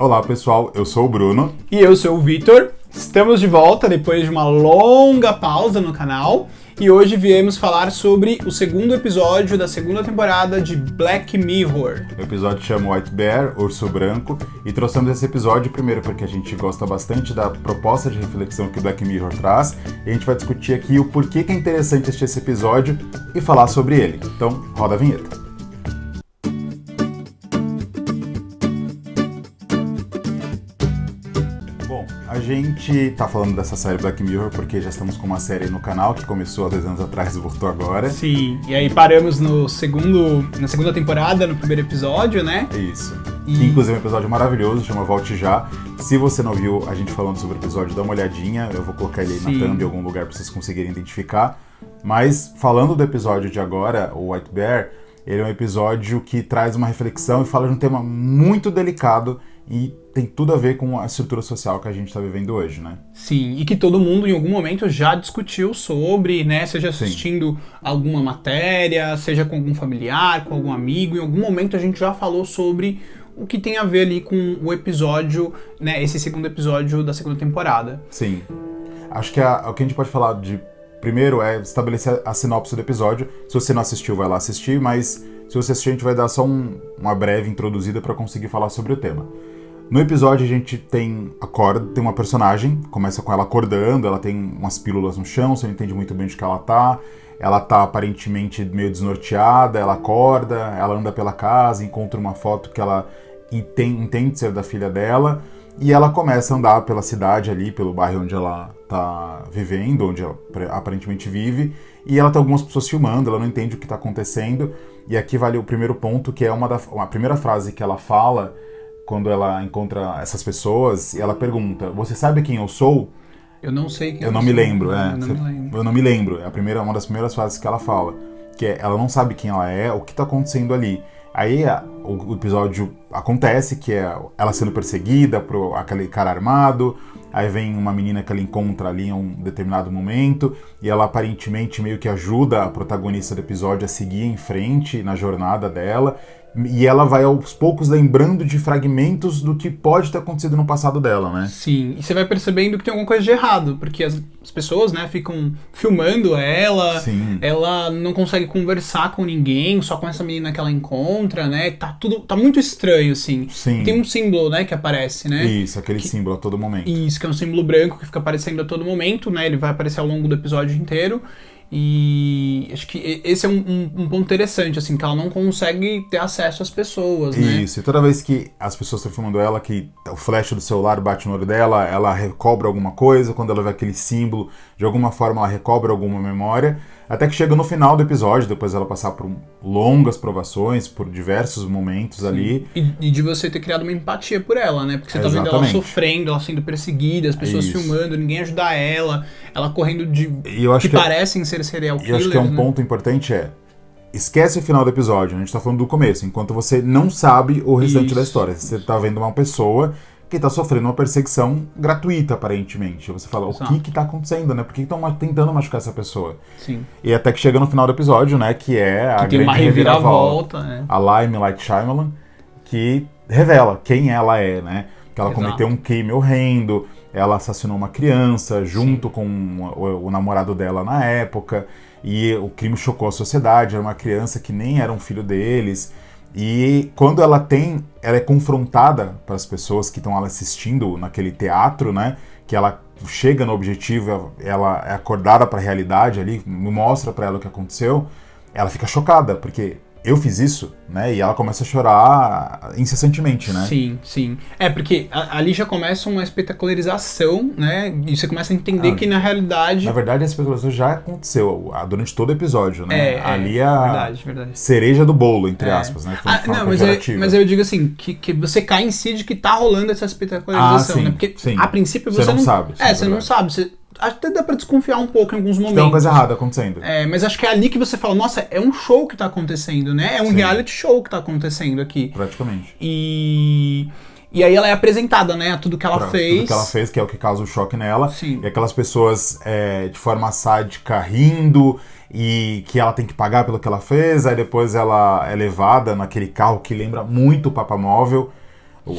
Olá pessoal, eu sou o Bruno. E eu sou o Vitor. Estamos de volta depois de uma longa pausa no canal. E hoje viemos falar sobre o segundo episódio da segunda temporada de Black Mirror. O episódio chama White Bear, Urso Branco, e trouxemos esse episódio primeiro porque a gente gosta bastante da proposta de reflexão que Black Mirror traz, e a gente vai discutir aqui o porquê que é interessante assistir esse episódio e falar sobre ele. Então, roda a vinheta. A gente tá falando dessa série Black Mirror porque já estamos com uma série no canal que começou há 2 anos atrás e voltou agora. Sim, e aí paramos na segunda temporada, no primeiro episódio, né? Isso. Que, inclusive é um episódio maravilhoso, chama Volte Já. Se você não viu a gente falando sobre o episódio, dá uma olhadinha. Eu vou colocar ele aí na thumb em algum lugar pra vocês conseguirem identificar. Mas falando do episódio de agora, o White Bear, ele é um episódio que traz uma reflexão e fala de um tema muito delicado e tem tudo a ver com a estrutura social que a gente está vivendo hoje, né? Sim, e que todo mundo em algum momento já discutiu sobre, né? Seja assistindo alguma matéria, seja com algum familiar, com algum amigo, em algum momento a gente já falou sobre o que tem a ver ali com o episódio, né? Esse segundo episódio da segunda temporada. Sim. Acho que o que a gente pode falar de primeiro é estabelecer a sinopse do episódio. Se você não assistiu, vai lá assistir, mas se você assistir, a gente vai dar só uma breve introduzida para conseguir falar sobre o tema. No episódio a gente tem uma personagem, começa com ela acordando, ela tem umas pílulas no chão, você não entende muito bem onde que ela tá aparentemente meio desnorteada, ela acorda, ela anda pela casa, encontra uma foto que ela entende ser da filha dela, e ela começa a andar pela cidade ali, pelo bairro onde ela tá vivendo, onde ela aparentemente vive, e ela tem algumas pessoas filmando, ela não entende o que tá acontecendo, e aqui vale o primeiro ponto, que é a primeira frase que ela fala quando ela encontra essas pessoas, e ela pergunta: você sabe quem eu sou? Eu não sei quem eu não me lembro. Eu não me lembro. É uma das primeiras frases que ela fala. Que é, ela não sabe quem ela é, o que tá acontecendo ali. Aí o episódio acontece, que é ela sendo perseguida por aquele cara armado, aí vem uma menina que ela encontra ali em um determinado momento, e ela aparentemente meio que ajuda a protagonista do episódio a seguir em frente na jornada dela, e ela vai aos poucos lembrando de fragmentos do que pode ter acontecido no passado dela, né? Sim, e você vai percebendo que tem alguma coisa de errado, porque as pessoas, né, ficam filmando ela, ela não consegue conversar com ninguém, só com essa menina que ela encontra, né? Tá muito estranho, assim. Sim. Tem um símbolo, né, que aparece, né? Isso, aquele símbolo a todo momento. Isso, que é um símbolo branco que fica aparecendo a todo momento, né? Ele vai aparecer ao longo do episódio inteiro. E acho que esse é um ponto interessante, assim, que ela não consegue ter acesso às pessoas, né? Isso, e toda vez que as pessoas estão filmando ela, que o flash do celular bate no olho dela, ela recobra alguma coisa, quando ela vê aquele símbolo, de alguma forma ela recobra alguma memória, até que chega no final do episódio, depois ela passar por longas provações, por diversos momentos ali. E de você ter criado uma empatia por ela, né? Porque você tá vendo ela sofrendo, ela sendo perseguida, as pessoas filmando, ninguém ajudar ela correndo que parecem ser serial killers. E eu acho que é um ponto importante esquece o final do episódio, a gente tá falando do começo, enquanto você não sabe o restante da história. Você tá vendo uma pessoa que tá sofrendo uma perseguição gratuita, aparentemente. Você fala, o que tá acontecendo, né? Por que estão tentando machucar essa pessoa? Sim. E até que chega no final do episódio, né? Que é a tem uma reviravolta, né? A Lime Light Shyamalan, que revela quem ela é, né? Que ela cometeu um crime horrendo, ela assassinou uma criança junto com o namorado dela na época, e o crime chocou a sociedade, era uma criança que nem era um filho deles. E quando ela é confrontada para as pessoas que estão assistindo naquele teatro, né? Que ela chega no objetivo, ela é acordada para a realidade ali, mostra para ela o que aconteceu, ela fica chocada, porque eu fiz isso, né? E ela começa a chorar incessantemente, né? Sim, sim. Porque ali já começa uma espetacularização, né? E você começa a entender que na realidade... Na verdade, a espetacularização já aconteceu durante todo o episódio, né? Ali é a verdade. cereja do bolo, entre aspas, né? Mas eu digo assim, que você cai em si de que tá rolando essa espetacularização, né? Porque a princípio você não sabe. Você não sabe. Até dá pra desconfiar um pouco em alguns momentos. Tem uma coisa errada acontecendo. Mas acho que é ali que você fala, nossa, é um show que tá acontecendo, né? É um reality show que tá acontecendo aqui. Praticamente. E aí ela é apresentada, né, a tudo que ela fez. Tudo que ela fez, que é o que causa o choque nela. Sim. E aquelas pessoas de forma sádica rindo, e que ela tem que pagar pelo que ela fez. Aí depois ela é levada naquele carro que lembra muito o Papamóvel.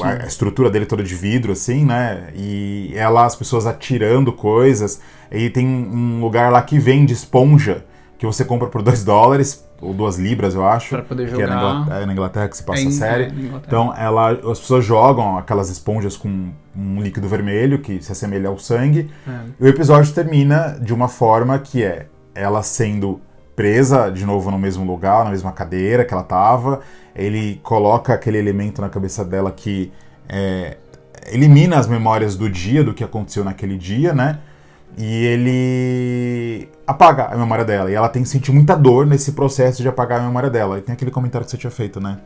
A estrutura dele toda de vidro, assim, né? E as pessoas atirando coisas. E tem um lugar lá que vende esponja, que você compra por $2, ou 2 libras, eu acho. Pra poder que jogar. É na Inglaterra que se passa a série. Na Então, as pessoas jogam aquelas esponjas com um líquido vermelho, que se assemelha ao sangue. E o episódio termina de uma forma que é ela sendo presa de novo no mesmo lugar, na mesma cadeira que ela tava. Ele coloca aquele elemento na cabeça dela que elimina as memórias do dia, do que aconteceu naquele dia, né? E ele apaga a memória dela. E ela tem que sentir muita dor nesse processo de apagar a memória dela. E tem aquele comentário que você tinha feito, né?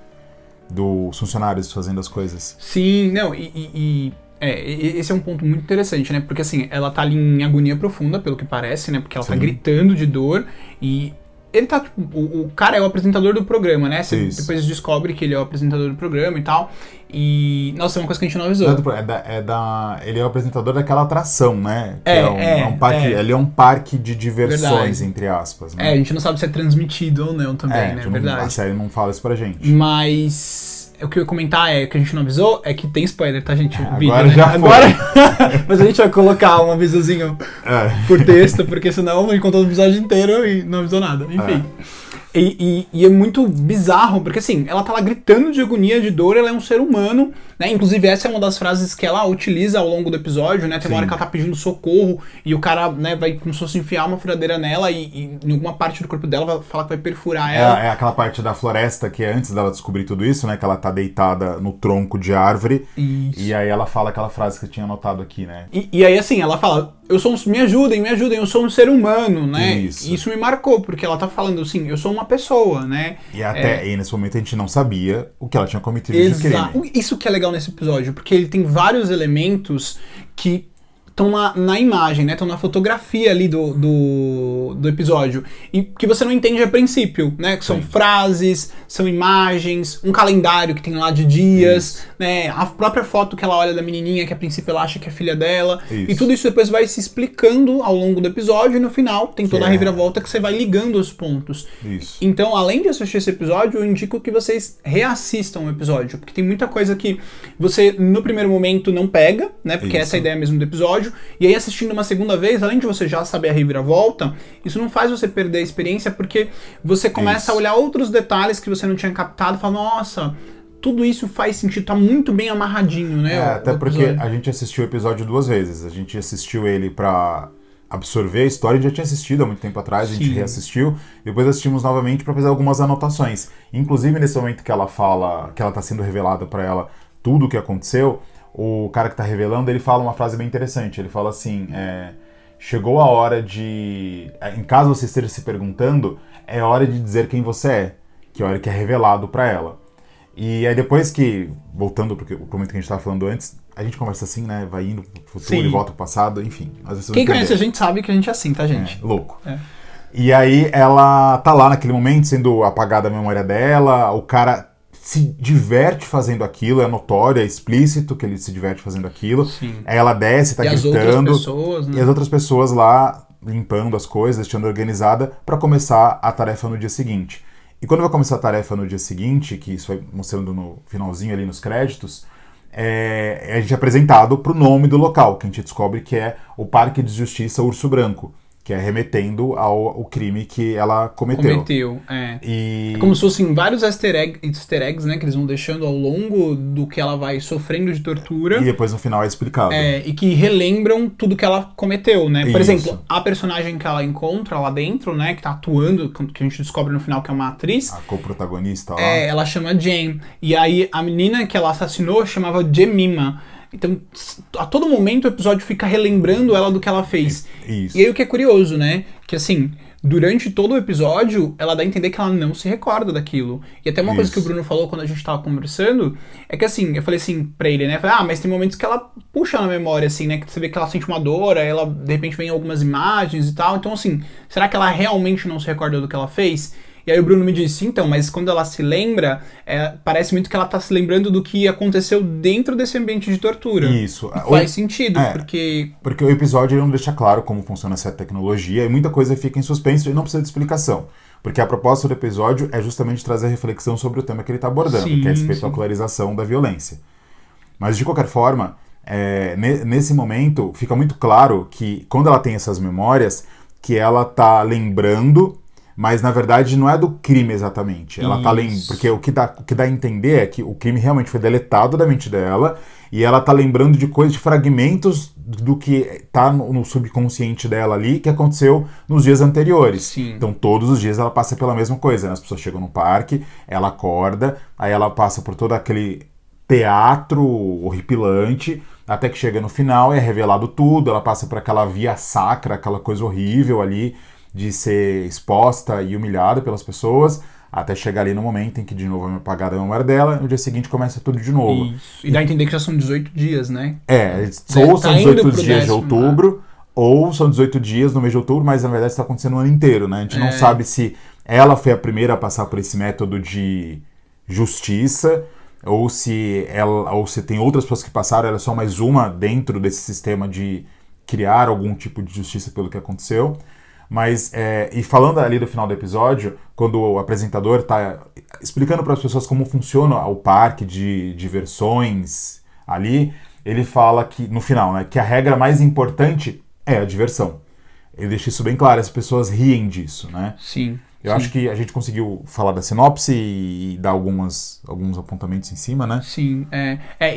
Dos funcionários fazendo as coisas. Sim, não, esse é um ponto muito interessante, né? Porque assim, ela tá ali em agonia profunda, pelo que parece, né? Porque ela tá gritando de dor e ele tá, tipo, o cara é o apresentador do programa, né? Você depois descobre que ele é o apresentador do programa e tal. E, nossa, é uma coisa que a gente não avisou. Ele é o apresentador daquela atração, né? Um parque, ele é um parque de diversões, entre aspas. Né? A gente não sabe se é transmitido ou não também, né? Verdade. A série não fala isso pra gente. Mas o que eu ia comentar que a gente não avisou, é que tem spoiler, tá, gente? Agora já foi. Mas a gente vai colocar um avisozinho por texto, porque senão a gente contou o episódio inteiro e não avisou nada. Enfim. E é muito bizarro, porque assim, ela tá lá gritando de agonia, de dor, ela é um ser humano, né? Inclusive essa é uma das frases que ela utiliza ao longo do episódio, né? Tem uma hora que ela tá pedindo socorro e o cara, né, vai como se fosse enfiar uma furadeira nela e em alguma parte do corpo dela vai falar que vai perfurar ela. É aquela parte da floresta que é antes dela descobrir tudo isso, né? Que ela tá deitada no tronco de árvore. Isso. E aí ela fala aquela frase que eu tinha anotado aqui, né? E aí assim, ela fala, me ajudem, eu sou um ser humano, né? Isso me marcou, porque ela tá falando assim, eu sou uma pessoa, né? E nesse momento a gente não sabia o que ela tinha cometido de crime. Isso que é legal nesse episódio, porque ele tem vários elementos que estão na imagem, né? Estão na fotografia ali do episódio. E que você não entende a princípio, né? Que são frases, são imagens, um calendário que tem lá de dias, né? A própria foto que ela olha da menininha, que a princípio ela acha que é filha dela. E tudo isso depois vai se explicando ao longo do episódio e no final tem toda a reviravolta que você vai ligando os pontos. Então, além de assistir esse episódio, eu indico que vocês reassistam o episódio, porque tem muita coisa que você, no primeiro momento, não pega, né? Porque essa é a ideia mesmo do episódio. E aí, assistindo uma segunda vez, além de você já saber a reviravolta, isso não faz você perder a experiência, porque você começa a olhar outros detalhes que você não tinha captado e fala, nossa, tudo isso faz sentido, tá muito bem amarradinho, né? Até porque a gente assistiu o episódio 2 vezes. A gente assistiu ele pra absorver a história, a gente já tinha assistido há muito tempo atrás, a gente reassistiu, depois assistimos novamente pra fazer algumas anotações. Inclusive, nesse momento que ela fala, que ela tá sendo revelada pra ela tudo o que aconteceu, o cara que tá revelando, ele fala uma frase bem interessante. Ele fala assim, chegou a hora de... Em caso você esteja se perguntando, é hora de dizer quem você é, que é a hora que é revelado pra ela. E aí depois que, voltando pro momento que a gente tava falando antes, a gente conversa assim, né? Vai indo pro futuro e volta pro passado, enfim. Quem conhece a gente sabe que a gente é assim, tá, gente? Louco. E aí ela tá lá naquele momento, sendo apagada a memória dela, o cara se diverte fazendo aquilo, é notório, é explícito que ele se diverte fazendo aquilo. Aí ela desce, tá gritando. As outras pessoas, né? E as outras pessoas lá limpando as coisas, deixando organizada pra começar a tarefa no dia seguinte. E quando vai começar a tarefa no dia seguinte, que isso vai mostrando no finalzinho ali nos créditos, a gente é apresentado pro nome do local, que a gente descobre que é o Parque de Justiça Urso Branco, que é remetendo ao crime que ela cometeu. É como se fossem vários easter eggs, né, que eles vão deixando ao longo do que ela vai sofrendo de tortura. E depois no final é explicado. E que relembram tudo que ela cometeu, né? Por exemplo, a personagem que ela encontra lá dentro, né, que tá atuando, que a gente descobre no final que é uma atriz. A co-protagonista lá. Ela chama Jane. E aí a menina que ela assassinou chamava Jemima. Então, a todo momento o episódio fica relembrando ela do que ela fez. Isso. E aí o que é curioso, né? Que assim, durante todo o episódio, ela dá a entender que ela não se recorda daquilo. E até uma coisa que o Bruno falou quando a gente tava conversando, é que assim, eu falei assim pra ele, né? Falei, mas tem momentos que ela puxa na memória, assim, né? Que você vê que ela sente uma dor, aí ela, de repente, vem algumas imagens e tal. Então, assim, será que ela realmente não se recorda do que ela fez? E aí o Bruno me disse, então, mas quando ela se lembra, parece muito que ela tá se lembrando do que aconteceu dentro desse ambiente de tortura. Isso. Faz sentido, porque... Porque o episódio ele não deixa claro como funciona essa tecnologia e muita coisa fica em suspenso e não precisa de explicação. Porque a proposta do episódio é justamente trazer reflexão sobre o tema que ele tá abordando, que é a espetacularização da violência. Mas, de qualquer forma, nesse momento, fica muito claro que, quando ela tem essas memórias, que ela tá lembrando, mas, na verdade, não é do crime exatamente. Ela tá lembrando, porque o que dá a entender é que o crime realmente foi deletado da mente dela, e ela tá lembrando de coisas, de fragmentos do que tá no subconsciente dela ali, que aconteceu nos dias anteriores. Sim. Então, todos os dias ela passa pela mesma coisa, né? As pessoas chegam no parque, ela acorda, aí ela passa por todo aquele teatro horripilante, até que chega no final, é revelado tudo, ela passa por aquela via sacra, aquela coisa horrível ali, de ser exposta e humilhada pelas pessoas, até chegar ali no momento em que de novo é apagada a memória dela, no dia seguinte começa tudo de novo. Isso. E dá a entender que já são 18 dias, né? Ou são 18 dias de outubro, ou são 18 dias no mês de outubro, mas na verdade está acontecendo o ano inteiro, né? A gente não sabe se ela foi a primeira a passar por esse método de justiça, ou se tem outras pessoas que passaram, ela é só mais uma dentro desse sistema de criar algum tipo de justiça pelo que aconteceu. Mas, e falando ali do final do episódio, quando o apresentador está explicando para as pessoas como funciona o parque de diversões ali, ele fala que, no final, né, que a regra mais importante é a diversão. Ele deixa isso bem claro, as pessoas riem disso, né? Sim. Eu acho que a gente conseguiu falar da sinopse e dar alguns apontamentos em cima, né? Sim,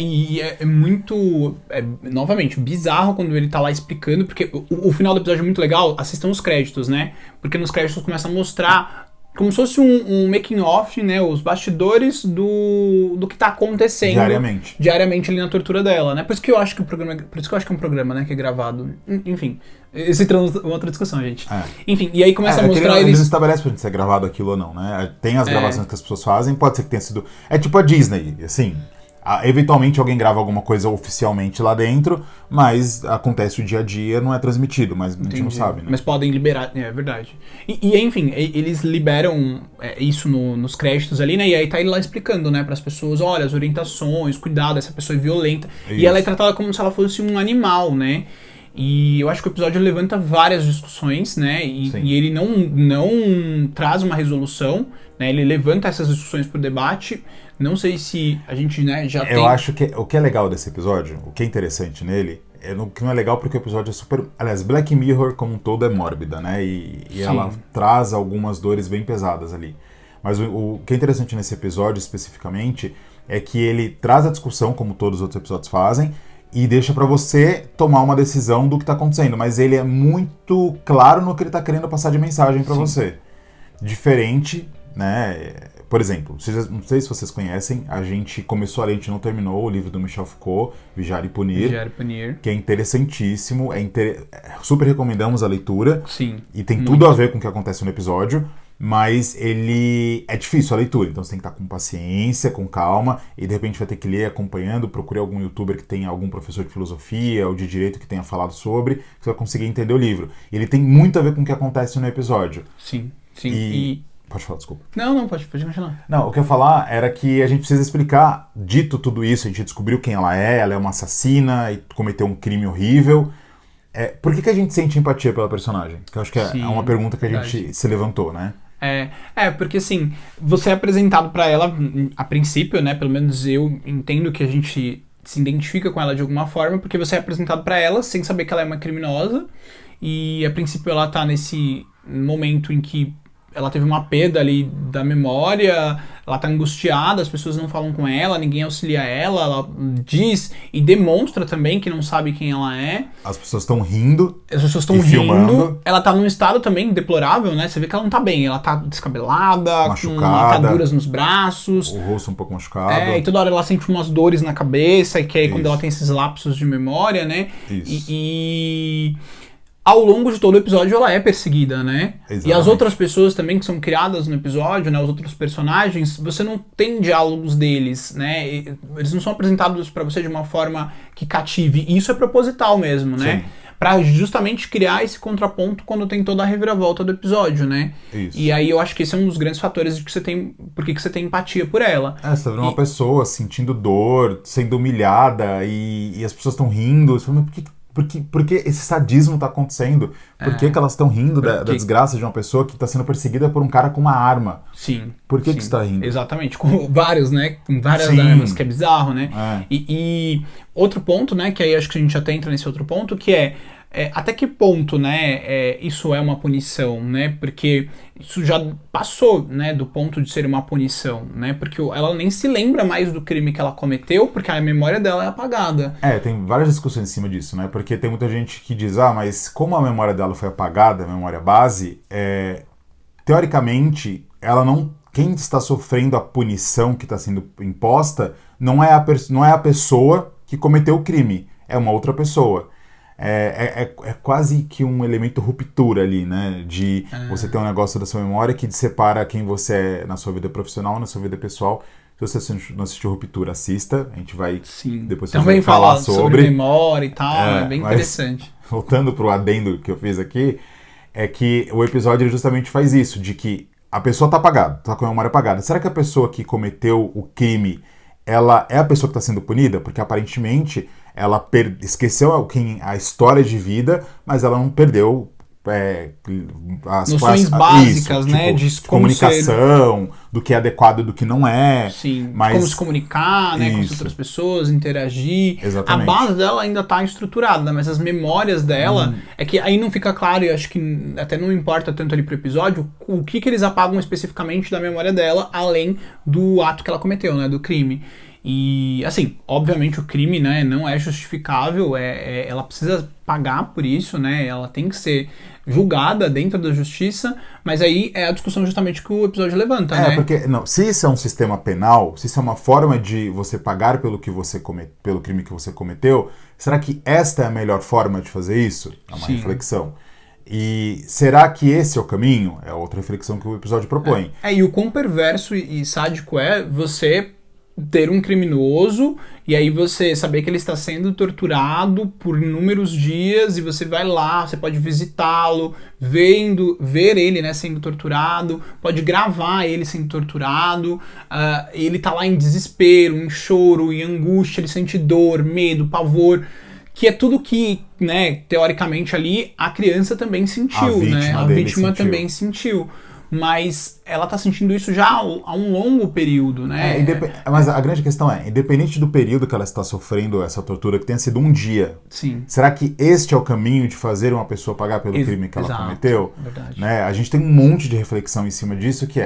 e é muito, novamente, bizarro quando ele tá lá explicando, porque o final do episódio é muito legal, assistam os créditos, né? Porque nos créditos começa a mostrar como se fosse um making off, né? Os bastidores do que tá acontecendo diariamente ali na tortura dela, né? Por isso que eu acho que é um programa, né? Que é gravado. Enfim, esse é outra discussão, gente. Enfim, e aí começa a mostrar eles estabelecem pra gente se é gravado aquilo ou não, né? Tem as gravações que as pessoas fazem, pode ser que tenha sido... É tipo a Disney, assim... Eventualmente alguém grava alguma coisa oficialmente lá dentro, mas acontece o dia a dia, não é transmitido, mas a gente não sabe, né? Mas podem liberar, é verdade. E enfim, eles liberam isso nos créditos ali, né? E aí tá ele lá explicando, né, pras pessoas, olha, as orientações, cuidado, essa pessoa é violenta. Isso. E ela é tratada como se ela fosse um animal, né? E eu acho que o episódio levanta várias discussões, né? E ele não traz uma resolução, né? Ele levanta essas discussões pro debate. Não sei se a gente, né, já tem... Eu acho que o que é legal desse episódio, o que é interessante nele, que não é legal porque o episódio é super... Aliás, Black Mirror como um todo é mórbida, né? E ela traz algumas dores bem pesadas ali. Mas o que é interessante nesse episódio especificamente é que ele traz a discussão, como todos os outros episódios fazem, e deixa pra você tomar uma decisão do que tá acontecendo. Mas ele é muito claro no que ele tá querendo passar de mensagem pra você. Diferente, né? Por exemplo, não sei se vocês conhecem, a gente não terminou o livro do Michel Foucault, Vigiar e Punir. Que é interessantíssimo, super recomendamos a leitura. Sim. E tem tudo a ver com o que acontece no episódio, mas ele é difícil a leitura, então você tem que estar com paciência, com calma, e de repente vai ter que ler acompanhando, procure algum youtuber que tenha algum professor de filosofia ou de direito que tenha falado sobre, que você vai conseguir entender o livro. Ele tem muito a ver com o que acontece no episódio. Sim. E... Pode falar, desculpa. Não, pode continuar. Não, o que eu ia falar era que a gente precisa explicar, dito tudo isso, a gente descobriu quem ela é uma assassina e cometeu um crime horrível. Por que a gente sente empatia pela personagem? Que eu acho que é uma pergunta que a gente se levantou, né? Porque assim, você é apresentado pra ela, a princípio, né, pelo menos eu entendo que a gente se identifica com ela de alguma forma, porque você é apresentado pra ela sem saber que ela é uma criminosa, e a princípio ela tá nesse momento em que ela teve uma perda ali da memória, ela tá angustiada, as pessoas não falam com ela, ninguém auxilia ela diz e demonstra também que não sabe quem ela é. As pessoas estão rindo. As pessoas estão rindo. Filmando. Ela tá num estado também deplorável, né? Você vê que ela não tá bem, ela tá descabelada, machucada, com ataduras nos braços. O rosto um pouco machucado. E toda hora ela sente umas dores na cabeça, que é quando ela tem esses lapsos de memória, né? Isso. E ao longo de todo o episódio ela é perseguida, né? Exatamente. E as outras pessoas também que são criadas no episódio, né? Os outros personagens, você não tem diálogos deles, né? Eles não são apresentados pra você de uma forma que cative. E isso é proposital mesmo, né? Sim. Pra justamente criar esse contraponto quando tem toda a reviravolta do episódio, né? Isso. E aí eu acho que esse é um dos grandes fatores de que você tem, porque que você tem empatia por ela. Você tá vendo uma pessoa sentindo dor, sendo humilhada e as pessoas estão rindo. Você fala, mas por que Porque esse sadismo tá acontecendo? Por que elas estão rindo da desgraça de uma pessoa que tá sendo perseguida por um cara com uma arma? Sim. Por que você tá rindo? Exatamente, com vários, né? Com várias armas, que é bizarro, né? E outro ponto, né? Que aí acho que a gente até entra nesse outro ponto, que é até que ponto, né, isso é uma punição, né? Porque isso já passou, né, do ponto de ser uma punição, né? Porque ela nem se lembra mais do crime que ela cometeu, porque a memória dela é apagada. Tem várias discussões em cima disso, né? Porque tem muita gente que diz, mas como a memória dela foi apagada, a memória base, teoricamente, ela não... Quem está sofrendo a punição que está sendo imposta não é a pessoa que cometeu o crime, é uma outra pessoa. É quase que um elemento ruptura ali, né? De você ter um negócio da sua memória que separa quem você é na sua vida profissional, na sua vida pessoal. Se você não assistiu Ruptura, assista. A gente vai depois também falar sobre memória e tal, é bem interessante. Voltando pro adendo que eu fiz aqui, é que o episódio justamente faz isso, de que a pessoa tá apagada, tá com a memória apagada. Será que a pessoa que cometeu o crime, ela é a pessoa que está sendo punida? Porque aparentemente ela esqueceu a história de vida, mas ela não perdeu as noções básicas, isso, né? De comunicação, do que é adequado e do que não é. Sim, como se comunicar, né, com as outras pessoas, interagir. Exatamente. A base dela ainda está estruturada, mas as memórias dela, é que aí não fica claro, e acho que até não importa tanto ali pro episódio, o que eles apagam especificamente da memória dela, além do ato que ela cometeu, né, do crime. E, assim, obviamente o crime, né, não é justificável, ela precisa pagar por isso, né, ela tem que ser julgada dentro da justiça, mas aí é a discussão justamente que o episódio levanta, né? Porque, se isso é um sistema penal, se isso é uma forma de você pagar pelo crime que você cometeu, será que esta é a melhor forma de fazer isso? É uma reflexão. E será que esse é o caminho? É outra reflexão que o episódio propõe. E o quão perverso e sádico é você ter um criminoso e aí você saber que ele está sendo torturado por inúmeros dias e você vai lá, você pode visitá-lo, ver ele, né, sendo torturado, pode gravar ele sendo torturado, ele tá lá em desespero, em choro, em angústia, ele sente dor, medo, pavor, que é tudo que, né, teoricamente ali a criança também sentiu, né? A vítima também sentiu. Mas ela tá sentindo isso já há um longo período, né? Mas a grande questão independente do período que ela está sofrendo essa tortura, que tenha sido um dia, será que este é o caminho de fazer uma pessoa pagar pelo crime que ela cometeu? Verdade. Né? A gente tem um monte de reflexão em cima disso, que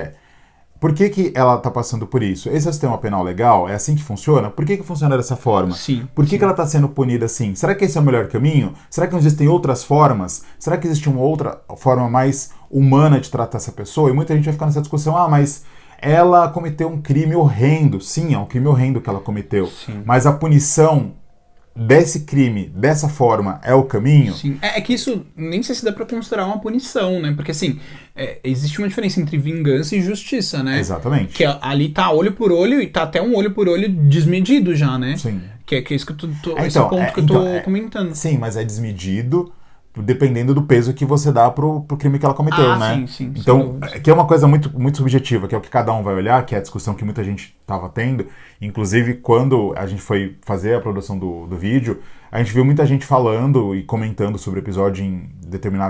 por que ela está passando por isso? Esse é o sistema penal legal? É assim que funciona? Por que funciona dessa forma? Por que ela está sendo punida assim? Será que esse é o melhor caminho? Será que não existem outras formas? Será que existe uma outra forma mais humana de tratar essa pessoa? E muita gente vai ficar nessa discussão, mas ela cometeu um crime horrendo. Sim, é um crime horrendo que ela cometeu. Mas a punição desse crime, dessa forma, é o caminho? Sim. É que isso nem sei se dá pra considerar uma punição, né? Porque, assim, existe uma diferença entre vingança e justiça, né? Exatamente. Que ali tá olho por olho e tá até um olho por olho desmedido já, né? Sim. Que é isso que esse é o ponto que eu tô comentando. Sim, mas é desmedido dependendo do peso que você dá pro crime que ela cometeu, né? Sim. Então, que é uma coisa muito, muito subjetiva, que é o que cada um vai olhar, que é a discussão que muita gente estava tendo. Inclusive, quando a gente foi fazer a produção do vídeo, a gente viu muita gente falando e comentando sobre o episódio em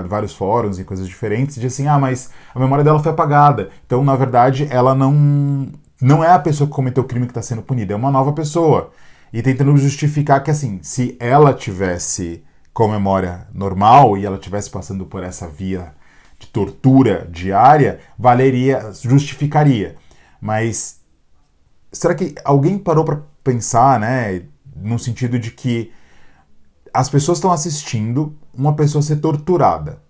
vários fóruns e coisas diferentes, de assim, mas a memória dela foi apagada. Então, na verdade, ela não é a pessoa que cometeu o crime que está sendo punida, é uma nova pessoa. E tentando justificar que, assim, se ela tivesse com memória normal e ela estivesse passando por essa via de tortura diária, justificaria. Mas será que alguém parou para pensar, né, no sentido de que as pessoas estão assistindo uma pessoa ser torturada?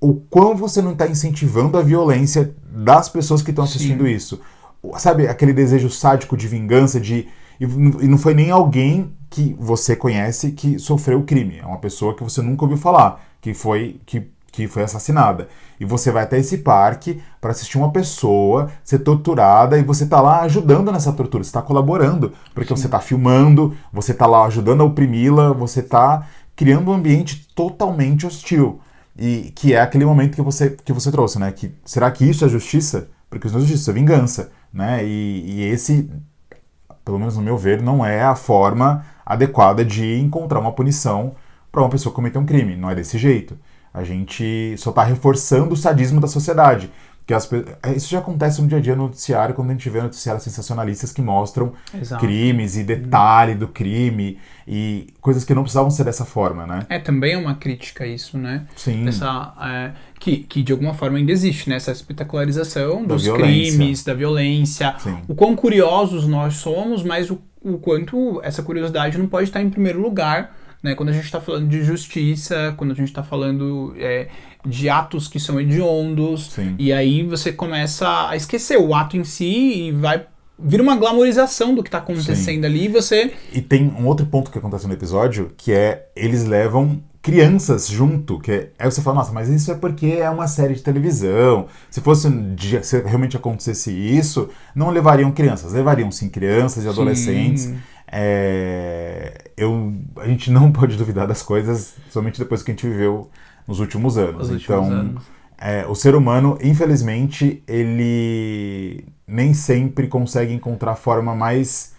O quão você não está incentivando a violência das pessoas que estão assistindo isso? Sabe, aquele desejo sádico de vingança, e não foi nem alguém que você conhece que sofreu o crime. É uma pessoa que você nunca ouviu falar, que foi assassinada. E você vai até esse parque para assistir uma pessoa ser torturada e você tá lá ajudando nessa tortura, você tá colaborando, porque você tá filmando, você tá lá ajudando a oprimi-la, você tá criando um ambiente totalmente hostil. E que é aquele momento que você trouxe, né? Será que isso é justiça? Porque isso não é justiça, isso é vingança, né? E esse, pelo menos no meu ver, não é a forma adequada de encontrar uma punição para uma pessoa cometer um crime. Não é desse jeito. A gente só está reforçando o sadismo da sociedade. Isso já acontece no dia a dia no noticiário, quando a gente vê noticiários sensacionalistas que mostram crimes e detalhe do crime e coisas que não precisavam ser dessa forma, né? Também é uma crítica a isso, né? Sim. Que de alguma forma ainda existe, né? Essa espetacularização dos crimes, da violência. Sim. O quão curiosos nós somos, mas o quanto essa curiosidade não pode estar em primeiro lugar, né? Quando a gente está falando de justiça, quando a gente está falando de atos que são hediondos, Sim. e aí você começa a esquecer o ato em si e vira uma glamorização do que está acontecendo. Sim. Ali E tem um outro ponto que acontece no episódio, que eles levam crianças junto, aí você fala, nossa, mas isso é porque é uma série de televisão. Se realmente acontecesse isso, não levariam crianças. Levariam sim crianças e adolescentes. A gente não pode duvidar das coisas somente depois que a gente viveu nos últimos anos. O ser humano, infelizmente, ele nem sempre consegue encontrar a forma mais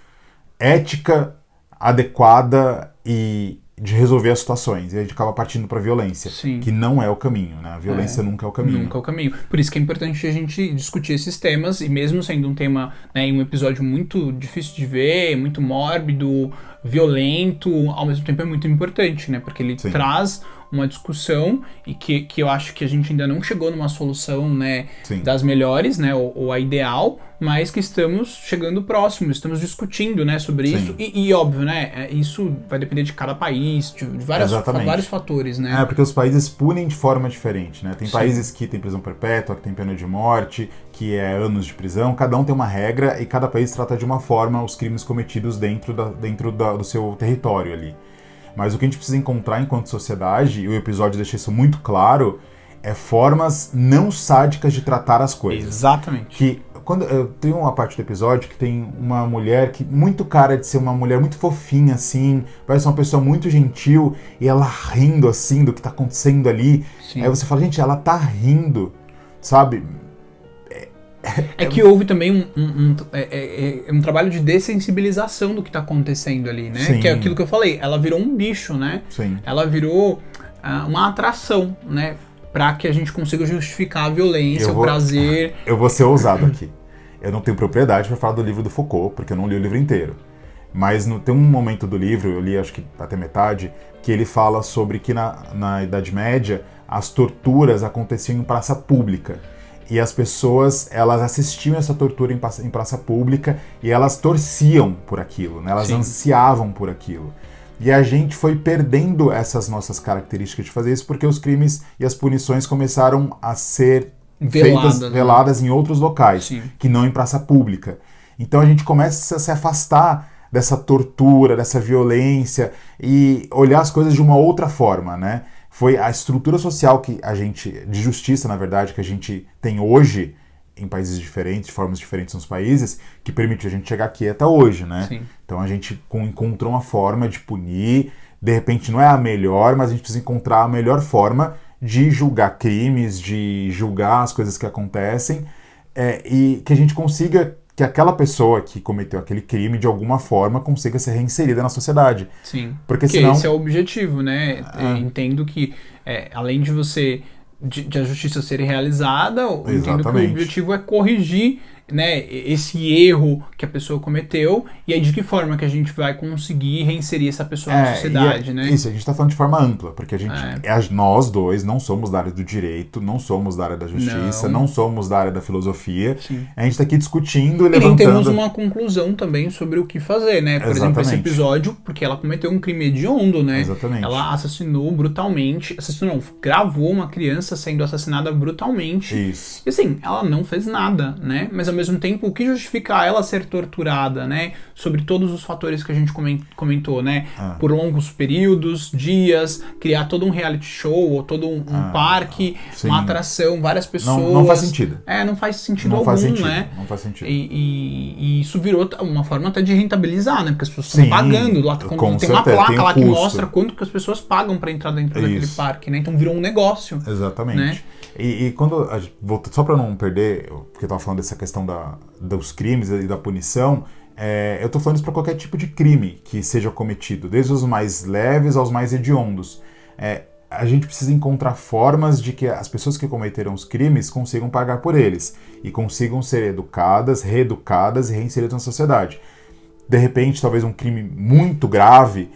ética, adequada e de resolver as situações. E a gente acaba partindo para a violência, que não é o caminho, né? A violência nunca é o caminho. Nunca é o caminho. Por isso que é importante a gente discutir esses temas, e mesmo sendo um tema, né, em um episódio muito difícil de ver, muito mórbido, violento, ao mesmo tempo é muito importante, né? Porque ele traz uma discussão e que eu acho que a gente ainda não chegou numa solução, né, das melhores, né, ou a ideal, mas que estamos chegando próximo, estamos discutindo, né, sobre isso e óbvio, né, isso vai depender de cada país, de vários fatores, né. Porque os países punem de forma diferente, né, tem países que tem prisão perpétua, que tem pena de morte, que é anos de prisão, cada um tem uma regra e cada país trata de uma forma os crimes cometidos dentro do seu território ali. Mas o que a gente precisa encontrar enquanto sociedade, e o episódio deixa isso muito claro, é formas não sádicas de tratar as coisas. Exatamente. Tem uma parte do episódio que tem uma mulher que muito cara de ser uma mulher muito fofinha, assim, parece uma pessoa muito gentil, e ela rindo, assim, do que tá acontecendo ali. Aí você fala, gente, ela tá rindo, sabe? Que houve também um trabalho de dessensibilização do que está acontecendo ali, né? Que é aquilo que eu falei, ela virou um bicho, né? Ela virou uma atração, né? Para que a gente consiga justificar a violência, o prazer. Eu vou ser ousado aqui. Eu não tenho propriedade para falar do livro do Foucault, porque eu não li o livro inteiro. Mas tem um momento do livro, eu li acho que até metade, que ele fala sobre que na Idade Média as torturas aconteciam em praça pública. E as pessoas, elas assistiam essa tortura em praça pública e elas torciam por aquilo, né? Elas ansiavam por aquilo. E a gente foi perdendo essas nossas características de fazer isso porque os crimes e as punições começaram a ser veladas em outros locais, que não em praça pública. Então a gente começa a se afastar dessa tortura, dessa violência e olhar as coisas de uma outra forma, né? Foi a estrutura social de justiça, na verdade, que a gente tem hoje em países diferentes, de formas diferentes nos países, que permitiu a gente chegar aqui até hoje, né? Então a gente encontrou uma forma de punir, de repente não é a melhor, mas a gente precisa encontrar a melhor forma de julgar crimes, de julgar as coisas que acontecem, e que a gente consiga que aquela pessoa que cometeu aquele crime, de alguma forma, consiga ser reinserida na sociedade. Porque senão... esse é o objetivo, né? Entendo que, além de você... de a justiça ser realizada, eu entendo que o objetivo é corrigir, né, esse erro que a pessoa cometeu, e aí de que forma que a gente vai conseguir reinserir essa pessoa na sociedade, né? Isso, a gente está falando de forma ampla, porque nós dois não somos da área do direito, não somos da área da justiça, não somos da área da filosofia. A gente está aqui discutindo e levantando... nem temos uma conclusão também sobre o que fazer, né? Por exemplo, esse episódio, porque ela cometeu um crime hediondo, né? Ela assassinou brutalmente, gravou uma criança sendo assassinada brutalmente. Isso. E assim, ela não fez nada, né? Mas ao mesmo tempo, o que justifica ela ser torturada, né? Sobre todos os fatores que a gente comentou, né? Por longos períodos, dias, criar todo um reality show, ou todo um parque, uma atração, várias pessoas. Não faz sentido. Não faz sentido algum, né? Não faz sentido. E isso virou uma forma até de rentabilizar, né? Porque as pessoas estão pagando. Lá, tem uma placa lá que mostra quanto que as pessoas pagam para entrar dentro daquele parque, né? Então virou um negócio. Exatamente. Né? E quando só para não perder, porque eu estava falando dessa questão dos crimes e da punição, eu tô falando isso para qualquer tipo de crime que seja cometido, desde os mais leves aos mais hediondos. A gente precisa encontrar formas de que as pessoas que cometeram os crimes consigam pagar por eles e consigam ser educadas, reeducadas e reinseridas na sociedade. De repente, talvez um crime muito grave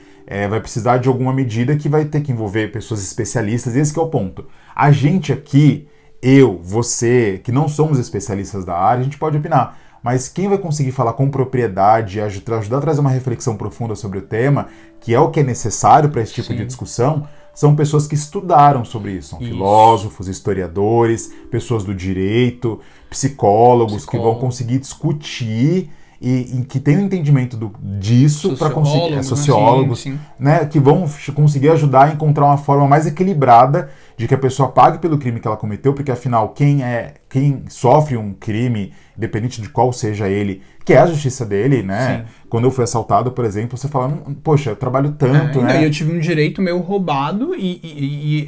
vai precisar de alguma medida que vai ter que envolver pessoas especialistas, e esse que é o ponto. A gente aqui, eu, você, que não somos especialistas da área, a gente pode opinar, mas quem vai conseguir falar com propriedade, ajudar a trazer uma reflexão profunda sobre o tema, que é o que é necessário para esse tipo de discussão, são pessoas que estudaram sobre isso. São filósofos, historiadores, pessoas do direito, psicólogos que vão conseguir discutir e que têm um entendimento disso para conseguir... Sociólogos, sim. Né, que vão conseguir ajudar a encontrar uma forma mais equilibrada de que a pessoa pague pelo crime que ela cometeu, porque afinal quem sofre um crime, independente de qual seja ele, que é a justiça dele, né? Sim. Quando eu fui assaltado, por exemplo, você fala, poxa, eu trabalho tanto, né? E eu tive um direito meu roubado e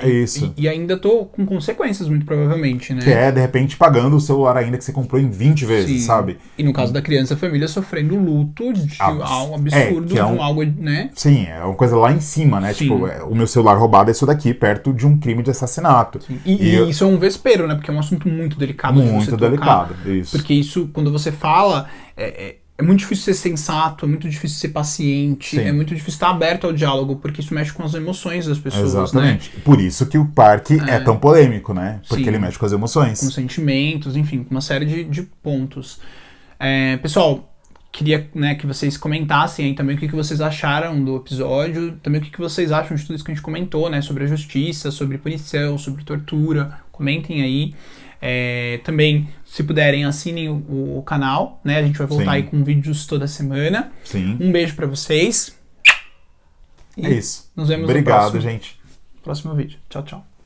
ainda tô com consequências, muito provavelmente, né? Que de repente, pagando o celular ainda que você comprou em 20 vezes, sabe? E no caso da criança, a família sofrendo luto de algo absurdo, de algo, né? Sim, é uma coisa lá em cima, né? Sim. Tipo, o meu celular roubado é isso daqui, perto de um crime de assassinato. E isso é um vespeiro, né? Porque é um assunto muito delicado. Muito delicado, isso. Porque isso, quando você fala... É muito difícil ser sensato, é muito difícil ser paciente, é muito difícil estar aberto ao diálogo, porque isso mexe com as emoções das pessoas. Exatamente. Né? Por isso que o parque é tão polêmico, né? Porque ele mexe com as emoções. Com sentimentos, enfim, com uma série de pontos. Pessoal, queria, né, que vocês comentassem aí também o que vocês acharam do episódio, também o que vocês acham de tudo isso que a gente comentou, né? Sobre a justiça, sobre punição, sobre tortura. Comentem aí. Também, se puderem, assinem o canal, né? A gente vai voltar aí com vídeos toda semana. Sim. Um beijo pra vocês. É isso. Nos vemos no próximo vídeo. Próximo vídeo. Tchau, tchau.